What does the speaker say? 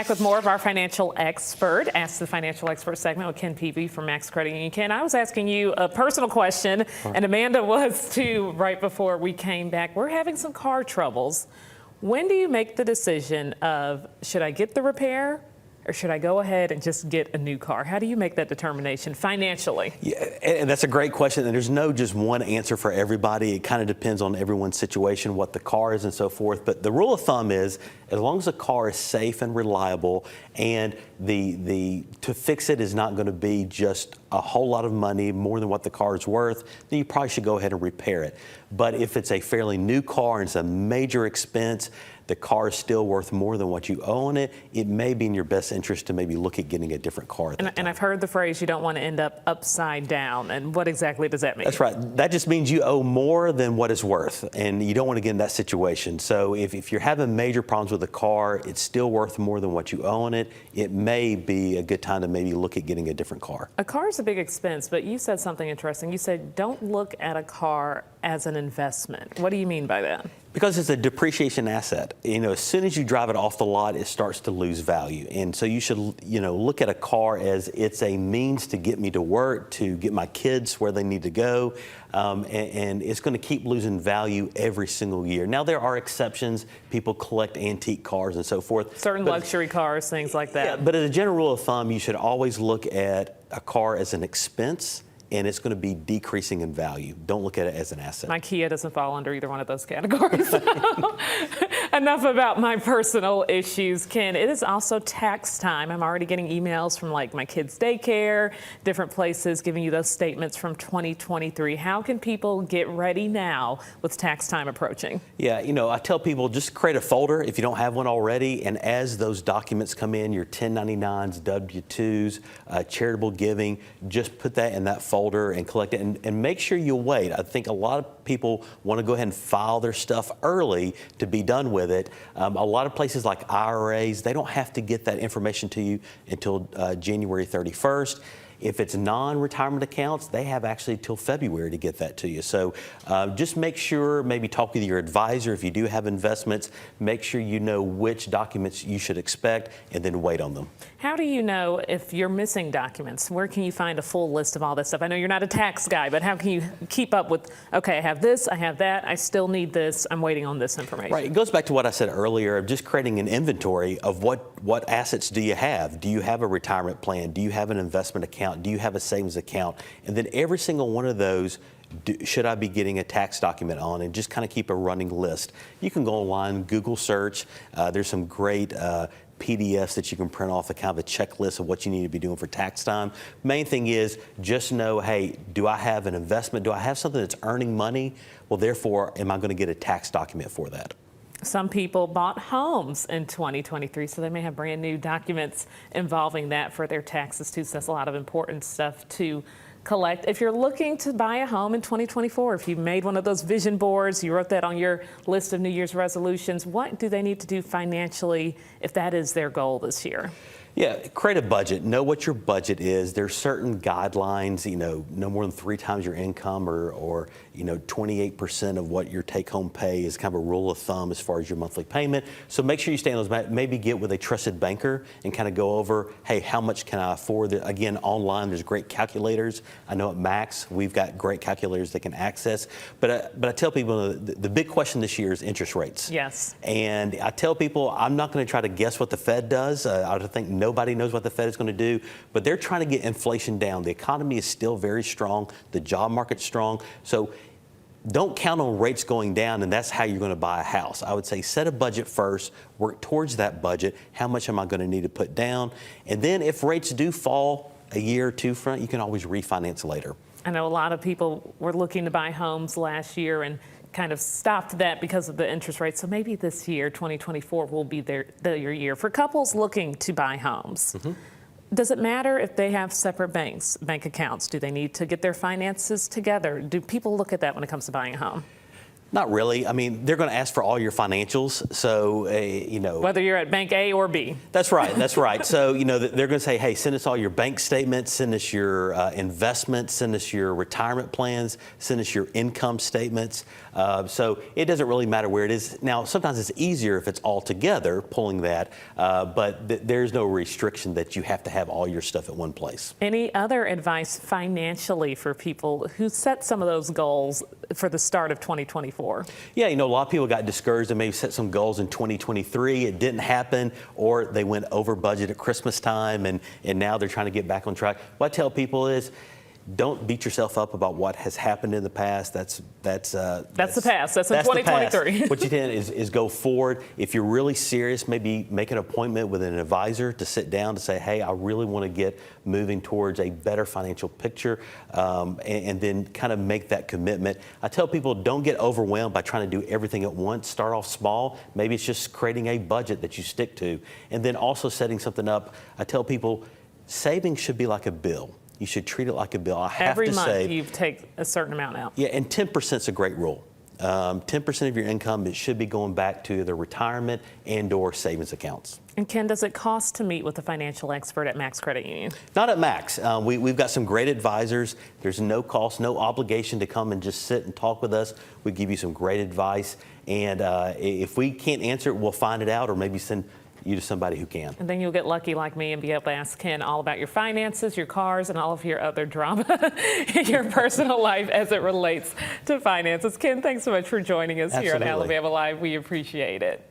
Back with more of our financial expert, Ask the Financial Expert segment with Ken Peavy from Max Credit Union. Ken, I was asking you a personal question, and Amanda was too right before we came back. We're having some car troubles. When do you make the decision of, should I get the repair or should I go ahead and just get a new car? How do you make that determination financially? Yeah, and that's a great question. And there's no just one answer for everybody. It kind of depends on everyone's situation, what the car is and so forth. But the rule of thumb is, as long as the car is safe and reliable and to fix it is not going to be just a whole lot of money, more than what the car is worth, then you probably should go ahead and repair it. But if it's a fairly new car and it's a major expense, the car is still worth more than what you owe on it, it may be in your best interest to maybe look at getting a different car. And I've heard the phrase, you don't want to end up upside down. And what exactly does that mean? That's right. That just means you owe more than what it's worth, and you don't want to get in that situation. So if you're having major problems with the car, it's still worth more than what you owe on it, it may be a good time to maybe look at getting a different car. A car is a big expense, but you said something interesting. You said don't look at a car as an investment. What do you mean by that? Because it's a depreciation asset. You know, as soon as you drive it off the lot, it starts to lose value. And so you should, look at a car as it's a means to get me to work, to get my kids where they need to go. And it's going to keep losing value every single year. Now, there are exceptions. People collect antique cars and so forth. Certain luxury cars, things like that. Yeah, but as a general rule of thumb, you should always look at a car as an expense, and it's going to be decreasing in value. Don't look at it as an asset. My Kia doesn't fall under either one of those categories. Enough about my personal issues, Ken. It is also tax time. I'm already getting emails from like my kids' daycare, different places giving you those statements from 2023. How can people get ready now with tax time approaching? Yeah, I tell people just create a folder if you don't have one already, and as those documents come in, your 1099s, W-2s, charitable giving, just put that in that folder and collect it, and make sure you wait. I think a lot of people want to go ahead and file their stuff early to be done with it. A lot of places like IRAs, they don't have to get that information to you until January 31st. If it's non-retirement accounts, they have actually till February to get that to you. So just make sure, maybe talk with your advisor if you do have investments, make sure you know which documents you should expect and then wait on them. How do you know if you're missing documents? Where can you find a full list of all this stuff? I know you're not a tax guy, but how can you keep up with, okay, I have this, I have that, I still need this, I'm waiting on this information? Right, it goes back to what I said earlier of just creating an inventory of what assets do you have? Do you have a retirement plan? Do you have an investment account? Do you have a savings account? And then every single one of those, should I be getting a tax document on, and just kind of keep a running list. You can go online, Google search. There's some great PDFs that you can print off, a kind of a checklist of what you need to be doing for tax time. Main thing is just know, hey, do I have an investment? Do I have something that's earning money? Well, therefore, am I going to get a tax document for that? Some people bought homes in 2023, so they may have brand new documents involving that for their taxes too. So that's a lot of important stuff to collect. If you're looking to buy a home in 2024, if you made one of those vision boards, you wrote that on your list of New Year's resolutions, what do they need to do financially if that is their goal this year? Yeah, create a budget. Know what your budget is. There's certain guidelines, no more than 3 times your income or 28% of what your take-home pay is kind of a rule of thumb as far as your monthly payment. So make sure you stay on those. Maybe get with a trusted banker and kind of go over, hey, how much can I afford? Again, online, there's great calculators. I know at Max, we've got great calculators they can access. But I tell people the big question this year is interest rates. Yes. And I tell people I'm not going to try to guess what the Fed does. I think nobody knows what the Fed is going to do, but they're trying to get inflation down. The economy is still very strong. The job market's strong. So don't count on rates going down, and that's how you're going to buy a house. I would say set a budget first, work towards that budget. How much am I going to need to put down? And then if rates do fall a year or two front, you can always refinance later. I know a lot of people were looking to buy homes last year and kind of stopped that because of the interest rates. So maybe this year, 2024, will be their year. For couples looking to buy homes, does it matter if they have separate bank accounts? Do they need to get their finances together? Do people look at that when it comes to buying a home? Not really. I mean, they're going to ask for all your financials. So, Whether you're at bank A or B. That's right. That's right. So, they're going to say, hey, send us all your bank statements, send us your investments, send us your retirement plans, send us your income statements. So it doesn't really matter where it is. Now, sometimes it's easier if it's all together, pulling that, but there's no restriction that you have to have all your stuff at one place. Any other advice financially for people who set some of those goals for the start of 2024? Yeah, a lot of people got discouraged and maybe set some goals in 2023. It didn't happen, or they went over budget at Christmas time, and now they're trying to get back on track. What I tell people is, don't beat yourself up about what has happened in the past. That's the past. That's in 2023. What you can is go forward. If you're really serious, maybe make an appointment with an advisor to sit down to say, hey, I really want to get moving towards a better financial picture, and then kind of make that commitment. I tell people, don't get overwhelmed by trying to do everything at once. Start off small. Maybe it's just creating a budget that you stick to, and then also setting something up. I tell people, saving should be like a bill. You should treat it like a bill. Every month you take a certain amount out. Yeah, and 10% is a great rule. 10% of your income, it should be going back to either retirement and/or savings accounts. And Ken, does it cost to meet with a financial expert at Max Credit Union? Not at Max. We've got some great advisors. There's no cost, no obligation to come and just sit and talk with us. We give you some great advice. And if we can't answer it, we'll find it out, or maybe send you to somebody who can. And then you'll get lucky like me and be able to ask Ken all about your finances, your cars, and all of your other drama in your personal life as it relates to finances. Ken, thanks so much for joining us here at Alabama Live. We appreciate it.